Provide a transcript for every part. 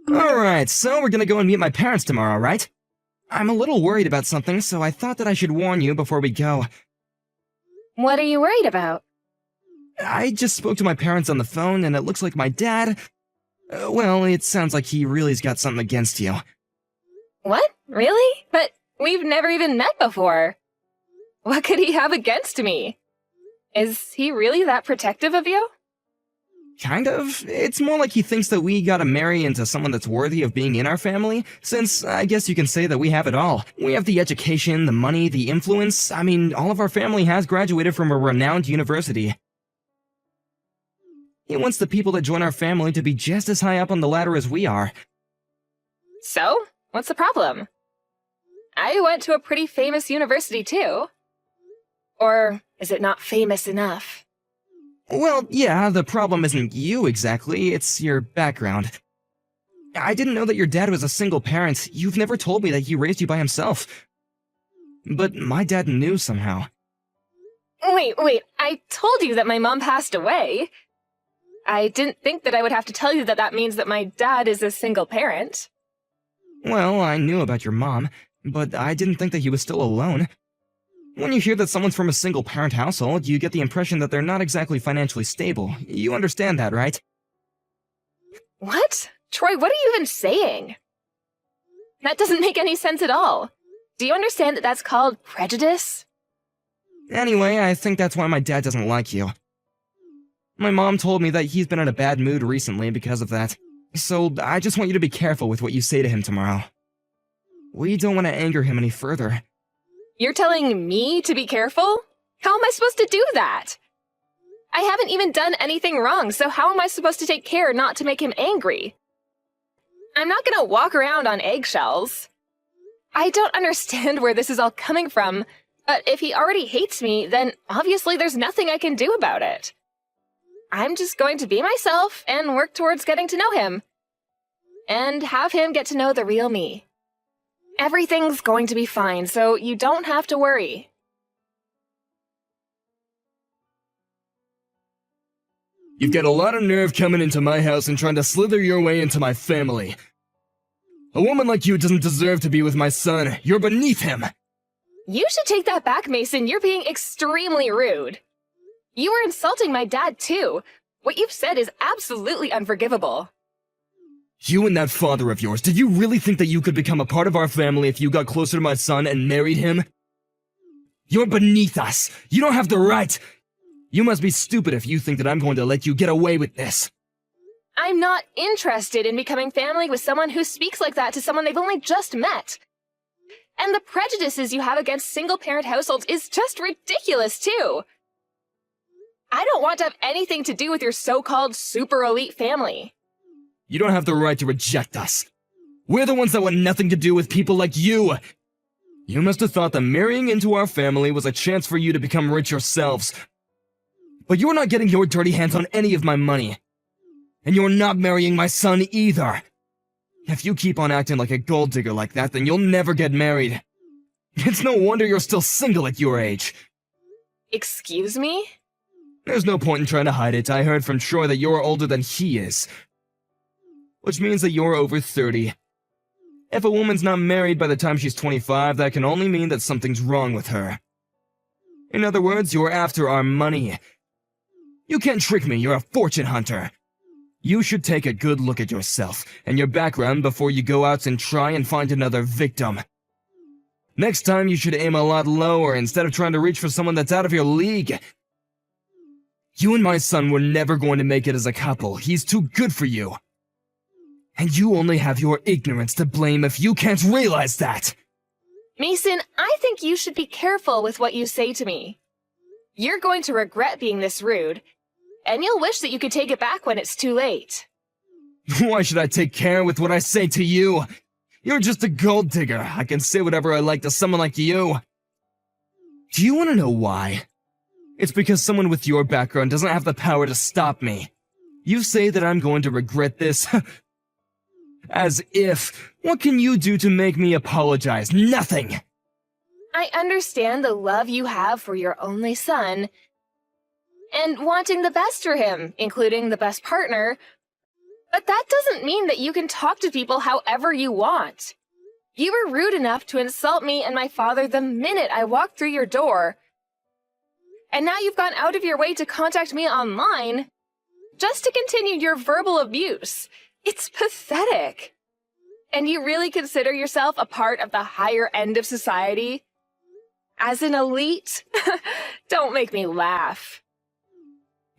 Alright, so we're gonna go and meet my parents tomorrow, right? I'm a little worried about something, so I thought that I should warn you before we go. What are you worried about? I just spoke to my parents on the phone, and it looks like my dad... well, it sounds like he really's got something against you. What? Really? But we've never even met before. What could he have against me? Is he really that protective of you? Kind of. It's more like he thinks that we gotta marry into someone that's worthy of being in our family, since I guess you can say that we have it all. We have the education, the money, the influence. I mean, all of our family has graduated from a renowned university. He wants the people that join our family to be just as high up on the ladder as we are. So, what's the problem? I went to a pretty famous university too. Or is it not famous enough? Well, yeah, the problem isn't you exactly, it's your background. I didn't know that your dad was a single parent. You've never told me that he raised you by himself. But my dad knew somehow. Wait, I told you that my mom passed away. I didn't think that I would have to tell you that that means that my dad is a single parent. Well, I knew about your mom, but I didn't think that he was still alone. When you hear that someone's from a single-parent household, you get the impression that they're not exactly financially stable. You understand that, right? What? Troy, what are you even saying? That doesn't make any sense at all. Do you understand that that's called prejudice? Anyway, I think that's why my dad doesn't like you. My mom told me that he's been in a bad mood recently because of that. So I just want you to be careful with what you say to him tomorrow. We don't want to anger him any further. You're telling me to be careful? How am I supposed to do that? I haven't even done anything wrong, so how am I supposed to take care not to make him angry? I'm not gonna walk around on eggshells. I don't understand where this is all coming from, but if he already hates me, then obviously there's nothing I can do about it. I'm just going to be myself and work towards getting to know him. And have him get to know the real me. Everything's going to be fine, so you don't have to worry. You've got a lot of nerve coming into my house and trying to slither your way into my family. A woman like you doesn't deserve to be with my son. You're beneath him. You should take that back, Mason. You're being extremely rude. You were insulting my dad, too. What you've said is absolutely unforgivable. You and that father of yours, did you really think that you could become a part of our family if you got closer to my son and married him? You're beneath us. You don't have the right. You must be stupid if you think that I'm going to let you get away with this. I'm not interested in becoming family with someone who speaks like that to someone they've only just met. And the prejudices you have against single-parent households is just ridiculous, too. I don't want to have anything to do with your so-called super elite family. You don't have the right to reject us. We're the ones that want nothing to do with people like you. You must have thought that marrying into our family was a chance for you to become rich yourselves. But you're not getting your dirty hands on any of my money. And you're not marrying my son either. If you keep on acting like a gold digger like that, then you'll never get married. It's no wonder you're still single at your age. Excuse me? There's no point in trying to hide it. I heard from Troy that you're older than he is. Which means that you're over 30. If a woman's not married by the time she's 25, that can only mean that something's wrong with her. In other words, you're after our money. You can't trick me, you're a fortune hunter. You should take a good look at yourself and your background before you go out and try and find another victim. Next time you should aim a lot lower instead of trying to reach for someone that's out of your league. You and my son were never going to make it as a couple. He's too good for you. And you only have your ignorance to blame if you can't realize that! Mason, I think you should be careful with what you say to me. You're going to regret being this rude, and you'll wish that you could take it back when it's too late. Why should I take care with what I say to you? You're just a gold digger. I can say whatever I like to someone like you. Do you want to know why? It's because someone with your background doesn't have the power to stop me. You say that I'm going to regret this... As if. What can you do to make me apologize? Nothing! I understand the love you have for your only son, and wanting the best for him, including the best partner, But that doesn't mean that you can talk to people however you want. You were rude enough to insult me and my father the minute I walked through your door. And now you've gone out of your way to contact me online just to continue your verbal abuse. It's pathetic. And you really consider yourself a part of the higher end of society? As an elite? Don't make me laugh.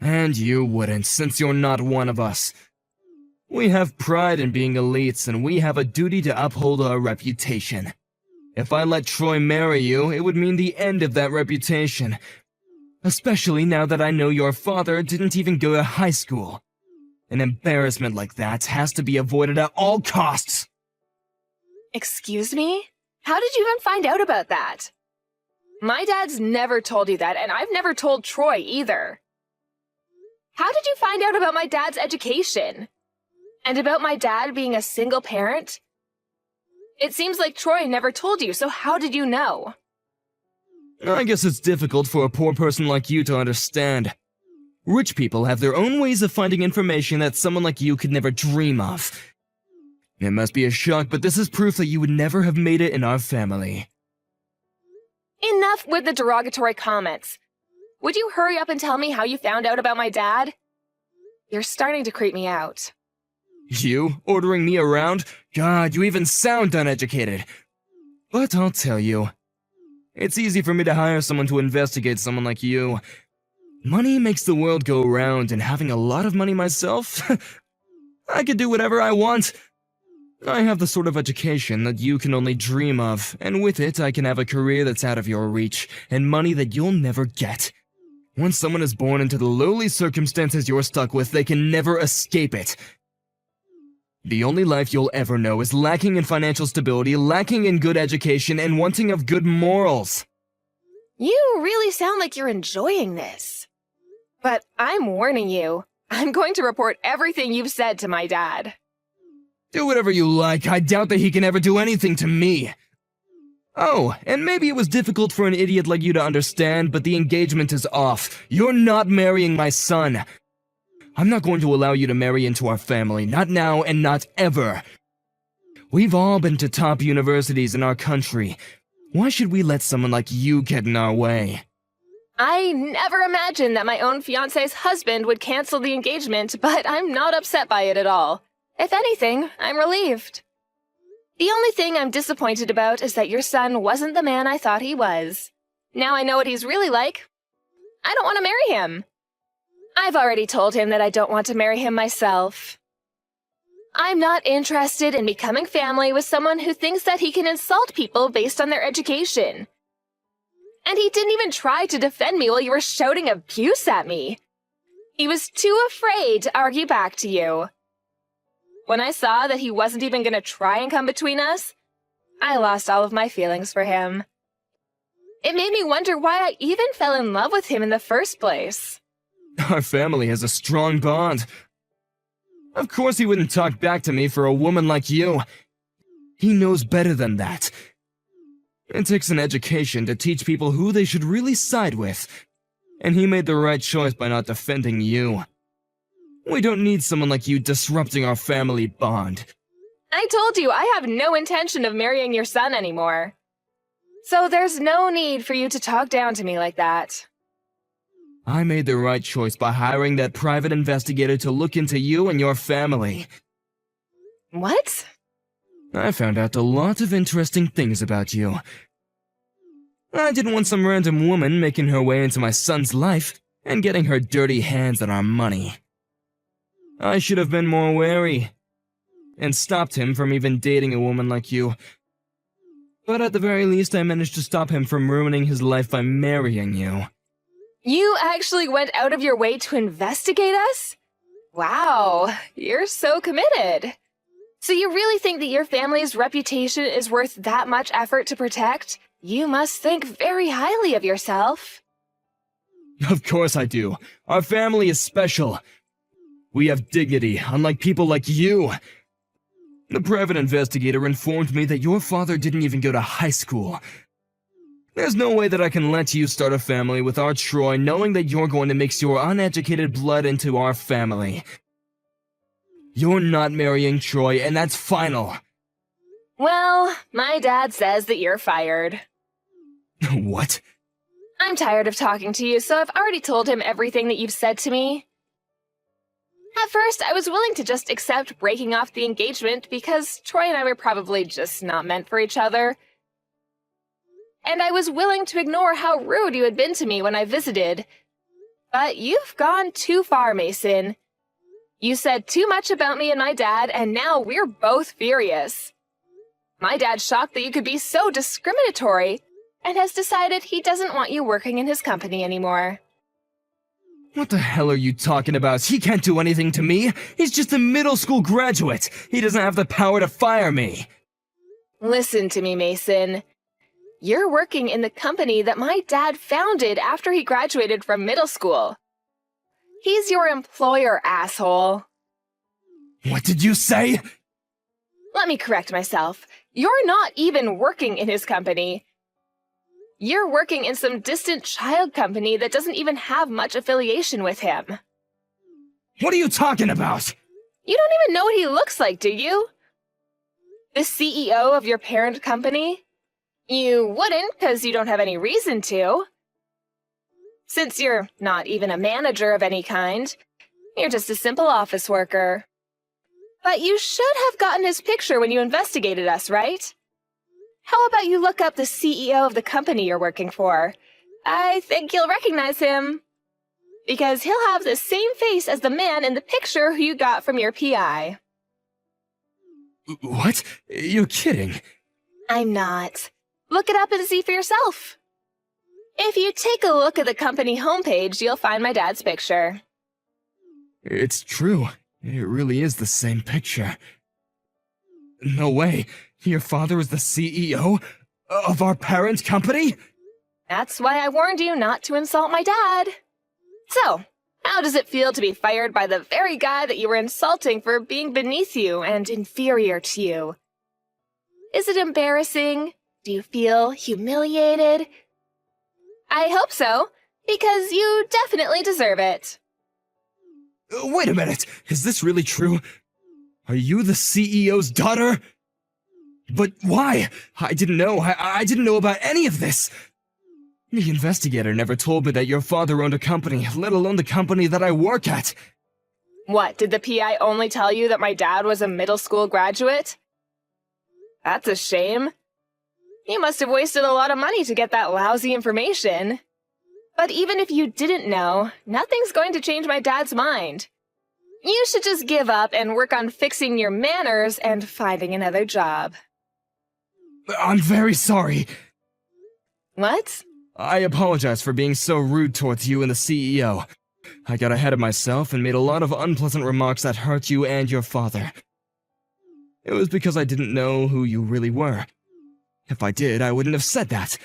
And you wouldn't, since you're not one of us. We have pride in being elites, and we have a duty to uphold our reputation. If I let Troy marry you, it would mean the end of that reputation. Especially now that I know your father didn't even go to high school. An embarrassment like that has to be avoided at all costs. Excuse me? How did you even find out about that? My dad's never told you that, and I've never told Troy either. How did you find out about my dad's education? And about my dad being a single parent? It seems like Troy never told you, so how did you know? I guess it's difficult for a poor person like you to understand. Rich people have their own ways of finding information that someone like you could never dream of. It must be a shock, but this is proof that you would never have made it in our family. Enough with the derogatory comments. Would you hurry up and tell me how you found out about my dad? You're starting to creep me out. You? Ordering me around? God, you even sound uneducated. But I'll tell you. It's easy for me to hire someone to investigate someone like you. Money makes the world go round, and having a lot of money myself, I can do whatever I want. I have the sort of education that you can only dream of, and with it I can have a career that's out of your reach, and money that you'll never get. Once someone is born into the lowly circumstances you're stuck with, they can never escape it. The only life you'll ever know is lacking in financial stability, lacking in good education, and wanting of good morals. You really sound like you're enjoying this. But I'm warning you, I'm going to report everything you've said to my dad. Do whatever you like. I doubt that he can ever do anything to me. Oh, and maybe it was difficult for an idiot like you to understand, but the engagement is off. You're not marrying my son. I'm not going to allow you to marry into our family, not now and not ever. We've all been to top universities in our country. Why should we let someone like you get in our way? I never imagined that my own fiancé's husband would cancel the engagement, but I'm not upset by it at all. If anything, I'm relieved. The only thing I'm disappointed about is that your son wasn't the man I thought he was. Now I know what he's really like. I don't want to marry him. I've already told him that I don't want to marry him myself. I'm not interested in becoming family with someone who thinks that he can insult people based on their education. And he didn't even try to defend me while you were shouting abuse at me. He was too afraid to argue back to you. When I saw that he wasn't even going to try and come between us, I lost all of my feelings for him. It made me wonder why I even fell in love with him in the first place. Our family has a strong bond. Of course he wouldn't talk back to me for a woman like you. He knows better than that. It takes an education to teach people who they should really side with, and he made the right choice by not defending you. We don't need someone like you disrupting our family bond. I told you I have no intention of marrying your son anymore. So there's no need for you to talk down to me like that. I made the right choice by hiring that private investigator to look into you and your family. What? I found out a lot of interesting things about you. I didn't want some random woman making her way into my son's life and getting her dirty hands on our money. I should have been more wary and stopped him from even dating a woman like you. But at the very least, I managed to stop him from ruining his life by marrying you. You actually went out of your way to investigate us? Wow, you're so committed. So you really think that your family's reputation is worth that much effort to protect? You must think very highly of yourself. Of course I do. Our family is special. We have dignity, unlike people like you. The private investigator informed me that your father didn't even go to high school. There's no way that I can let you start a family with our Troy knowing that you're going to mix your uneducated blood into our family. You're not marrying Troy, and that's final. Well, my dad says that you're fired. What? I'm tired of talking to you, so I've already told him everything that you've said to me. At first, I was willing to just accept breaking off the engagement because Troy and I were probably just not meant for each other. And I was willing to ignore how rude you had been to me when I visited. But you've gone too far, Mason. You said too much about me and my dad, and now we're both furious. My dad's shocked that you could be so discriminatory, and has decided he doesn't want you working in his company anymore. What the hell are you talking about? He can't do anything to me. He's just a middle school graduate. He doesn't have the power to fire me. Listen to me, Mason. You're working in the company that my dad founded after he graduated from middle school. He's your employer, asshole. What did you say? Let me correct myself. You're not even working in his company. You're working in some distant child company that doesn't even have much affiliation with him. What are you talking about? You don't even know what he looks like, do you? The CEO of your parent company? You wouldn't, because you don't have any reason to. Since you're not even a manager of any kind, you're just a simple office worker. But you should have gotten his picture when you investigated us, right? How about you look up the CEO of the company you're working for? I think you'll recognize him. Because he'll have the same face as the man in the picture who you got from your PI. What? You're kidding. I'm not. Look it up and see for yourself. If you take a look at the company homepage, you'll find my dad's picture. It's true. It really is the same picture. No way. Your father is the CEO of our parent company? That's why I warned you not to insult my dad. So, how does it feel to be fired by the very guy that you were insulting for being beneath you and inferior to you? Is it embarrassing? Do you feel humiliated? I hope so, because you definitely deserve it. Wait a minute. Is this really true? Are you the CEO's daughter? But why? I didn't know. I didn't know about any of this. The investigator never told me that your father owned a company, let alone the company that I work at. What, did the PI only tell you that my dad was a middle school graduate? That's a shame. You must have wasted a lot of money to get that lousy information. But even if you didn't know, nothing's going to change my dad's mind. You should just give up and work on fixing your manners and finding another job. I'm very sorry. What? I apologize for being so rude towards you and the CEO. I got ahead of myself and made a lot of unpleasant remarks that hurt you and your father. It was because I didn't know who you really were. If I did, I wouldn't have said that.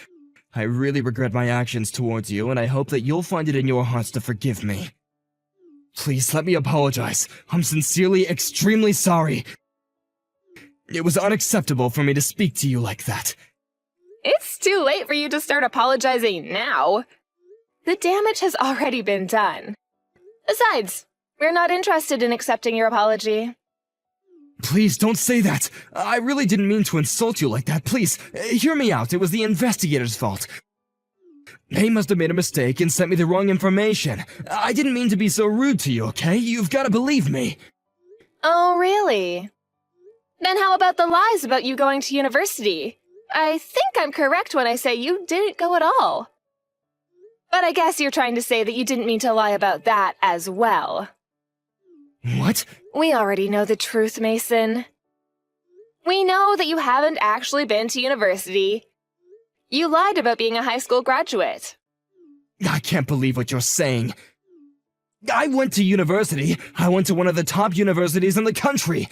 I really regret my actions towards you, and I hope that you'll find it in your hearts to forgive me. Please let me apologize. I'm sincerely extremely sorry. It was unacceptable for me to speak to you like that. It's too late for you to start apologizing now. The damage has already been done. Besides, we're not interested in accepting your apology. Please don't say that. I really didn't mean to insult you like that. Please, hear me out. It was the investigator's fault. They must have made a mistake and sent me the wrong information. I didn't mean to be so rude to you, okay? You've got to believe me. Oh, really? Then how about the lies about you going to university? I think I'm correct when I say you didn't go at all. But I guess you're trying to say that you didn't mean to lie about that as well. What? We already know the truth, Mason. We know that you haven't actually been to university. You lied about being a high school graduate. I can't believe what you're saying. I went to university. I went to one of the top universities in the country.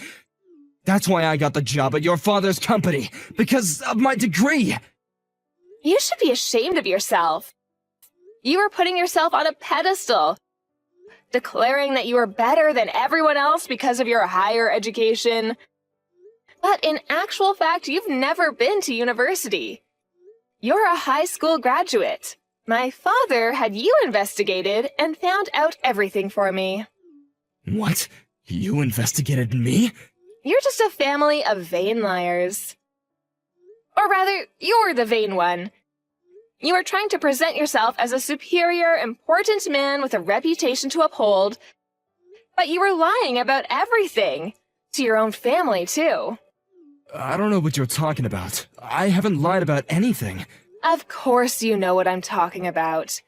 That's why I got the job at your father's company, because of my degree. You should be ashamed of yourself. You were putting yourself on a pedestal, declaring that you were better than everyone else because of your higher education. But in actual fact, you've never been to university. You're a high school graduate. My father had you investigated and found out everything for me. What? You investigated me? You're just a family of vain liars. Or rather, you're the vain one. You are trying to present yourself as a superior, important man with a reputation to uphold, but you were lying about everything. To your own family, too. I don't know what you're talking about. I haven't lied about anything. Of course you know what I'm talking about.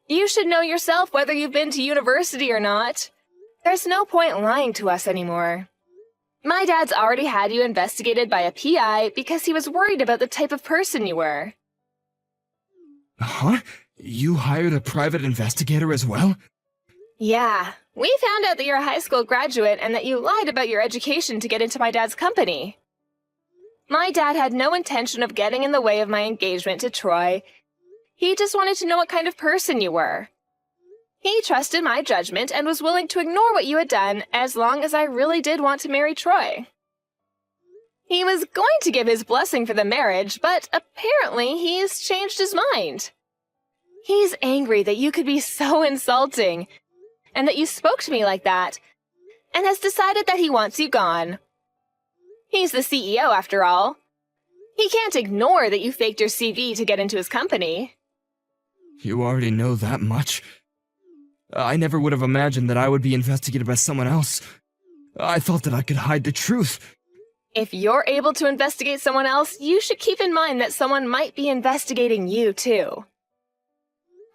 You should know yourself whether you've been to university or not. There's no point lying to us anymore. My dad's already had you investigated by a PI because he was worried about the type of person you were. Huh? You hired a private investigator as well? Yeah, we found out that you're a high school graduate and that you lied about your education to get into my dad's company. My dad had no intention of getting in the way of my engagement to Troy. He just wanted to know what kind of person you were. He trusted my judgment and was willing to ignore what you had done as long as I really did want to marry Troy. He was going to give his blessing for the marriage, but apparently he's changed his mind. He's angry that you could be so insulting, and that you spoke to me like that, and has decided that he wants you gone. He's the CEO, after all. He can't ignore that you faked your CV to get into his company. You already know that much? I never would have imagined that I would be investigated by someone else. I thought that I could hide the truth. If you're able to investigate someone else, you should keep in mind that someone might be investigating you, too.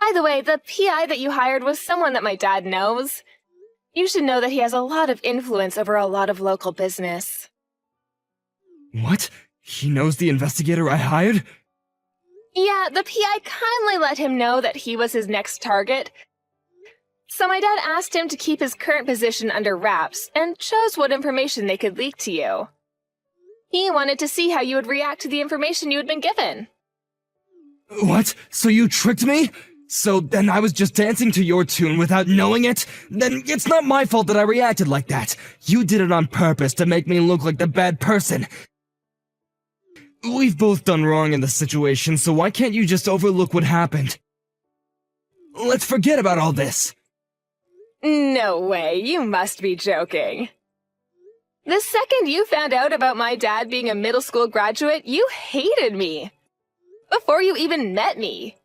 By the way, the PI that you hired was someone that my dad knows. You should know that he has a lot of influence over a lot of local business. What? He knows the investigator I hired? Yeah, the PI kindly let him know that he was his next target. So my dad asked him to keep his current position under wraps and chose what information they could leak to you. He wanted to see how you would react to the information you had been given. What? So you tricked me? So then I was just dancing to your tune without knowing it? Then it's not my fault that I reacted like that. You did it on purpose to make me look like the bad person. We've both done wrong in the situation, so why can't you just overlook what happened? Let's forget about all this. No way, you must be joking. The second you found out about my dad being a middle school graduate, you hated me. Before you even met me.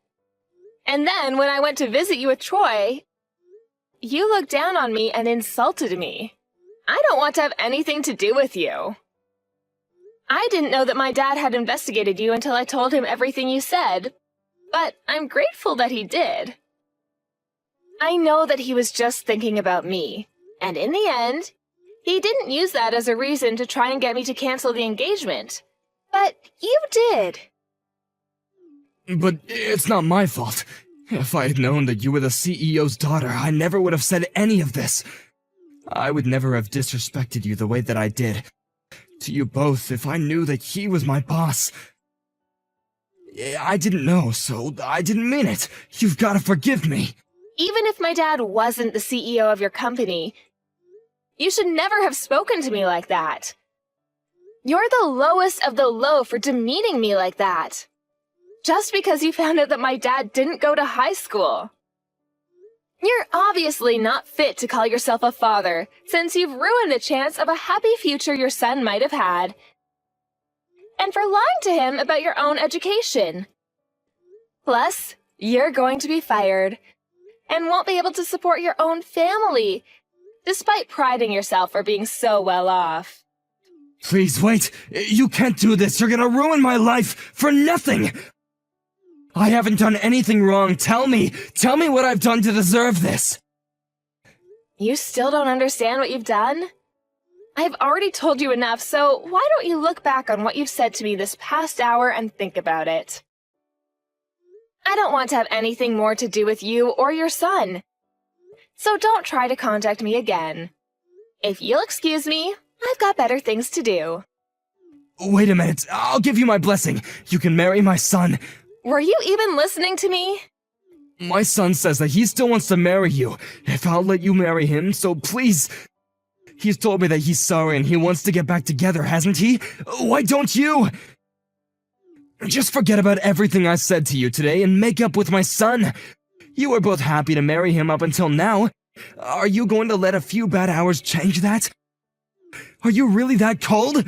And then, when I went to visit you with Troy, you looked down on me and insulted me. I don't want to have anything to do with you. I didn't know that my dad had investigated you until I told him everything you said, but I'm grateful that he did. I know that he was just thinking about me, and in the end, he didn't use that as a reason to try and get me to cancel the engagement. But you did. But it's not my fault. If I had known that you were the CEO's daughter, I never would have said any of this. I would never have disrespected you the way that I did. To you both, if I knew that he was my boss. I didn't know, so I didn't mean it. You've got to forgive me. Even if my dad wasn't the CEO of your company, you should never have spoken to me like that. You're the lowest of the low for demeaning me like that. Just because you found out that my dad didn't go to high school. You're obviously not fit to call yourself a father, since you've ruined the chance of a happy future your son might have had. And for lying to him about your own education. Plus, you're going to be fired, and won't be able to support your own family, despite priding yourself for being so well off. Please wait. You can't do this. You're gonna ruin my life for nothing. I haven't done anything wrong. Tell me what I've done to deserve this. You still don't understand what you've done? I've already told you enough, so why don't you look back on what you've said to me this past hour and think about it? I don't want to have anything more to do with you or your son. So don't try to contact me again. If you'll excuse me, I've got better things to do. Wait a minute. I'll give you my blessing. You can marry my son. Were you even listening to me? My son says that he still wants to marry you, if I'll let you marry him, so please. He's told me that he's sorry and he wants to get back together, hasn't he? Why don't you? Just forget about everything I said to you today and make up with my son. You were both happy to marry him up until now, Are you going to let a few bad hours change that? Are you really that cold?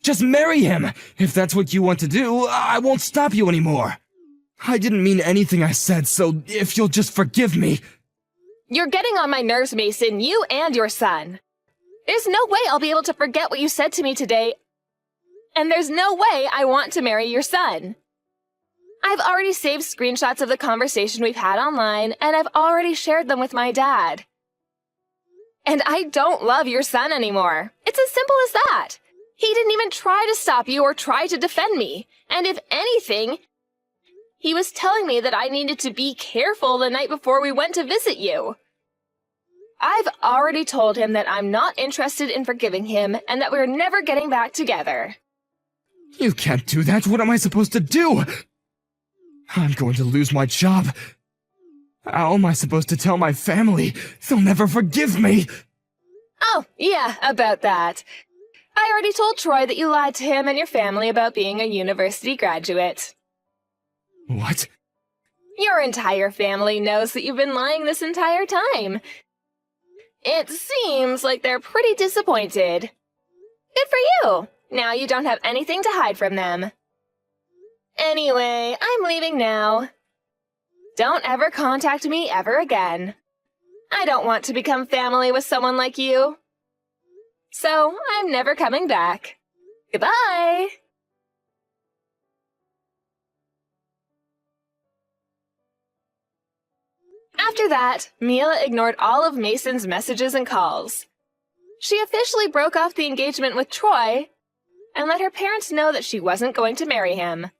Just marry him! If that's what you want to do, I won't stop you anymore. I didn't mean anything I said, so if you'll just forgive me. You're getting on my nerves, Mason, you and your son. There's no way I'll be able to forget what you said to me today, and there's no way I want to marry your son. I've already saved screenshots of the conversation we've had online, and I've already shared them with my dad. And I don't love your son anymore. It's as simple as that. He didn't even try to stop you or try to defend me. And if anything, he was telling me that I needed to be careful the night before we went to visit you. I've already told him that I'm not interested in forgiving him and that we're never getting back together. You can't do that. What am I supposed to do? I'm going to lose my job. How am I supposed to tell my family? They'll never forgive me. Oh, yeah, about that. I already told Troy that you lied to him and your family about being a university graduate. What? Your entire family knows that you've been lying this entire time. It seems like they're pretty disappointed. Good for you! Now you don't have anything to hide from them. Anyway, I'm leaving now. Don't ever contact me ever again. I don't want to become family with someone like you. So, I'm never coming back. Goodbye! After that, Mila ignored all of Mason's messages and calls. She officially broke off the engagement with Troy and let her parents know that she wasn't going to marry him.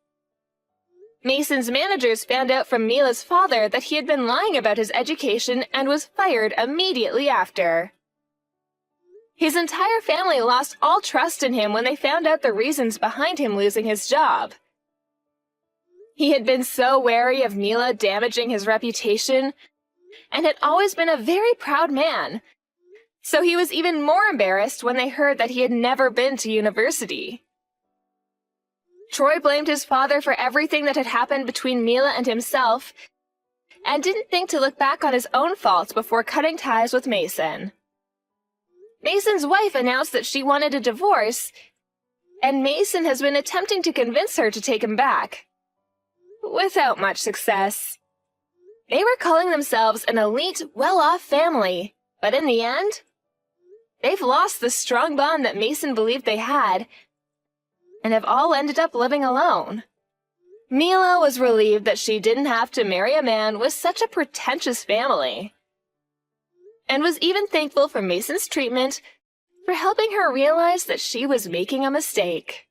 Mason's managers found out from Mila's father that he had been lying about his education and was fired immediately after. His entire family lost all trust in him when they found out the reasons behind him losing his job. He had been so wary of Mila damaging his reputation and had always been a very proud man, so he was even more embarrassed when they heard that he had never been to university. Troy blamed his father for everything that had happened between Mila and himself and didn't think to look back on his own faults before cutting ties with Mason. Mason's wife announced that she wanted a divorce, and Mason has been attempting to convince her to take him back, without much success. They were calling themselves an elite, well-off family, but in the end, they've lost the strong bond that Mason believed they had, and have all ended up living alone. Mila was relieved that she didn't have to marry a man with such a pretentious family, and was even thankful for Mason's treatment for helping her realize that she was making a mistake.